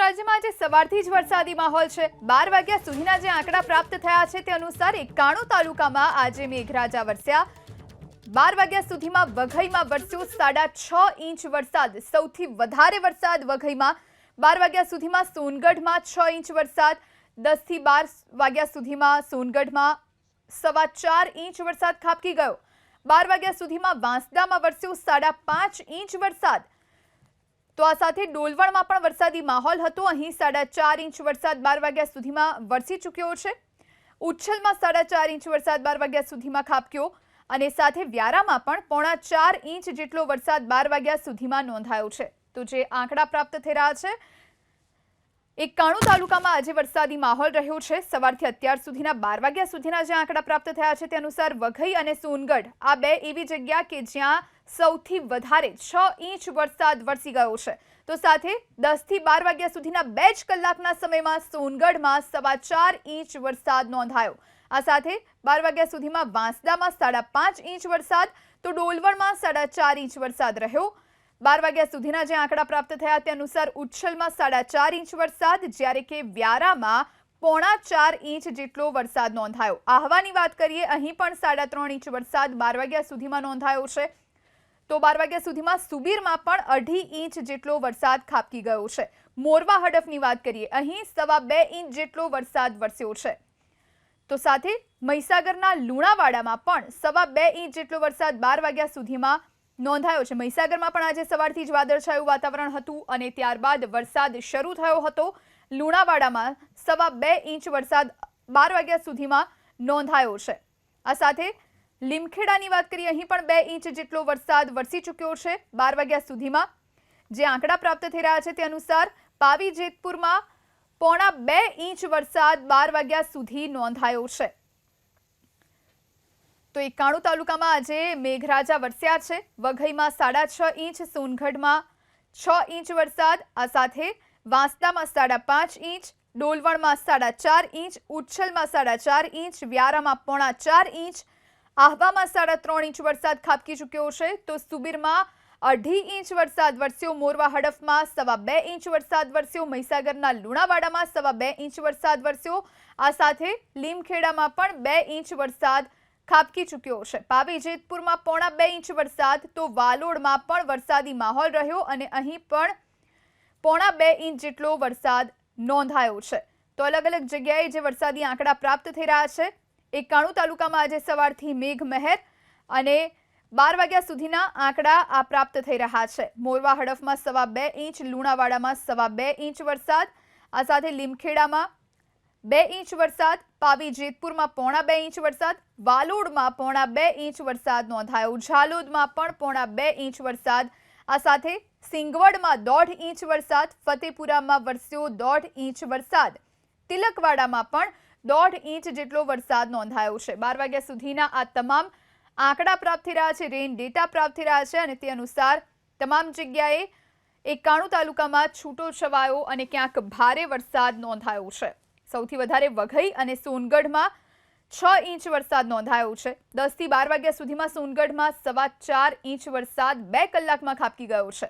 રાજ્યમાં આજે સવારથી જ વરસાદી માહોલ છે। 12 વાગ્યા સુધીના જે આંકડા પ્રાપ્ત થયા છે તે અનુસાર 91 તાલુકામાં આજે મેઘરાજા વરસ્યા। 12 વાગ્યા સુધીમાં વઘઈમાં વરસ્યો 6.5 ઇંચ વરસાદ। સૌથી વધારે વરસાદ વઘઈમાં 12 વાગ્યા સુધીમાં સોનગઢમાં 6 ઇંચ વરસાદ। 10 થી 12 વાગ્યા સુધીમાં સોનગઢમાં 4.25 ઇંચ વરસાદ ખાબકી ગયો। 12 વાગ્યા સુધીમાં વાંસદામાં વરસ્યો 5.5 ઇંચ વરસાદ। તો આ સાથે ડોલવણમાં પણ વરસાદી માહોલ હતો। અહીં 4.5 ઇંચ વરસાદ 12 વાગ્યા સુધીમાં વરસી ચૂક્યો છે। ઉચ્છલમાં 4.5 ઇંચ વરસાદ 12 વાગ્યા સુધીમાં ખાબક્યો અને સાથે વ્યારામાં પણ 4.5 ઇંચ જેટલો વરસાદ 12 વાગ્યા સુધીમાં નોંધાયો છે। તો જે આંકડા પ્રાપ્ત થઈ રહ્યા છે, 91 તાલુકામાં આજે વરસાદી માહોલ રહ્યો છે। સવારથી અત્યાર સુધીના 12 વાગ્યા સુધીના જે આંકડા પ્રાપ્ત થયા છે તે અનુસાર વઘઈ અને સોનગઢ આ બે એવી જગ્યા કે જ્યાં સૌથી વધારે 6 ઇંચ વરસાદ વરસી ગયો છે। તો સાથે 10 થી 12 વાગ્યા સુધીના 2 જ કલાકના સમયમાં સોનગઢમાં 4.25 ઇંચ વરસાદ નોંધાયો। આ સાથે 12 વાગ્યા સુધીમાં વાંસદામાં 5.5 ઇંચ વરસાદ, તો ડોલવણમાં 4.5 ઇંચ વરસાદ રહ્યો। 12 વાગ્યા સુધીના જે આંકડા પ્રાપ્ત થયા તે અનુસાર ઉચ્છલમાં 4.5 ઇંચ વરસાદ, જ્યારે કે વ્યારામાં 4.25 ઇંચ જેટલો વરસાદ નોંધાયો। આહવાની વાત કરીએ, અહીં પણ 3.5 ઇંચ વરસાદ 12 વાગ્યા સુધીમાં નોંધાયો છે। તો 12 વાગ્યા સુધીમાં સુબીરમાં પણ 2.5 ઇંચ જેટલો વરસાદ ખાબકી ગયો છે। મોરવા હડફની વાત કરીએ, અહીં 2.25 ઇંચ જેટલો વરસાદ વરસ્યો છે। તો સાથે મહીસાગરના લુણાવાડામાં પણ 2.25 ઇંચ જેટલો વરસાદ 12 વાગ્યા સુધીમાં નોંધાયો છે। મહીસાગરમાં પણ આજે સવારથી જ વાદળછાયું વાતાવરણ હતું અને ત્યારબાદ વરસાદ શરૂ થયો હતો। લુણાવાડામાં 2.25 ઇંચ વરસાદ 12 વાગ્યા સુધીમાં નોંધાયો છે। આ સાથે લીમખેડાની વાત કરીએ, અહીં પણ 2 ઇંચ જેટલો વરસાદ વરસી ચૂક્યો છે 12 વાગ્યા સુધીમાં। જે આંકડા પ્રાપ્ત થઈ રહ્યા છે તે અનુસાર પાવી જેતપુરમાં 2.25 ઇંચ વરસાદ 12 વાગ્યા સુધી નોંધાયો છે। તો 91 તાલુકામાં આજે મેઘરાજા વરસ્યા છે। વઘઈમાં 6.5 ઇંચ, સોનગઢમાં 6 ઇંચ વરસાદ, આ સાથે વાંસદામાં 5.5 ઇંચ, ડોલવણમાં 4.5 ઇંચ, ઉચ્છલમાં 4.5 ઇંચ, વ્યારામાં 4.25 ઇંચ, આહવામાં 3.5 ઇંચ વરસાદ ખાબકી ચૂક્યો છે। તો સુબીરમાં 2.5 ઇંચ વરસાદ વરસ્યો। મોરવા હડફમાં 2.25 ઇંચ વરસાદ વરસ્યો। મહીસાગરના લુણાવાડામાં 2.25 ઇંચ વરસાદ વરસ્યો। આ સાથે લીમખેડામાં પણ 2 ઇંચ વરસાદ ખાબકી ચૂક્યો છે। પાવી જેતપુરમાં 2.25 ઇંચ વરસાદ, તો વાલોડમાં પણ વરસાદી માહોલ રહ્યો અને અહીં પણ 2.25 ઇંચ જેટલો વરસાદ નોંધાયો છે। તો અલગ અલગ જગ્યાએ જે વરસાદી આંકડા પ્રાપ્ત થઈ રહ્યા છે, 91 તાલુકામાં આજે સવારથી મેઘમહેર અને 12 વાગ્યા સુધીના આંકડા આ પ્રાપ્ત થઈ રહ્યા છે। મોરવા હડફમાં 2.25 ઇંચ, લુણાવાડામાં 2.25 ઇંચ વરસાદ, આ સાથે લીમખેડામાં 2 ઇંચ વરસાદ, પાવી જેતપુરમાં 2.25 ઇંચ વરસાદ, વાલોડમાં 2.25 ઇંચ વરસાદ નોંધાયો, ઝાલોદમાં પણ 2.25 ઇંચ વરસાદ, આ સાથે સિંગવડમાં 1.5 ઇંચ વરસાદ, ફતેપુરામાં વરસ્યો 1.5 ઇંચ વરસાદ, તિલકવાડામાં પણ 1.5 ઇંચ જેટલો વરસાદ નોંધાયો છે। 12 વાગ્યા સુધીના આ તમામ આંકડા પ્રાપ્ત થઈ રહ્યા છે, રેન ડેટા પ્રાપ્ત થઈ રહ્યા છે અને તે અનુસાર તમામ જગ્યાએ 91 તાલુકામાં છૂટો છવાયો અને ક્યાંક ભારે વરસાદ નોંધાયો છે। સૌથી વધારે વઘઈ અને સોનગઢમાં 6 ઇંચ વરસાદ નોંધાયો છે। 10 થી 12 વાગ્યા સુધીમાં સોનગઢમાં 4.25 ઇંચ વરસાદ 2 કલાકમાં ખાબકી ગયો છે।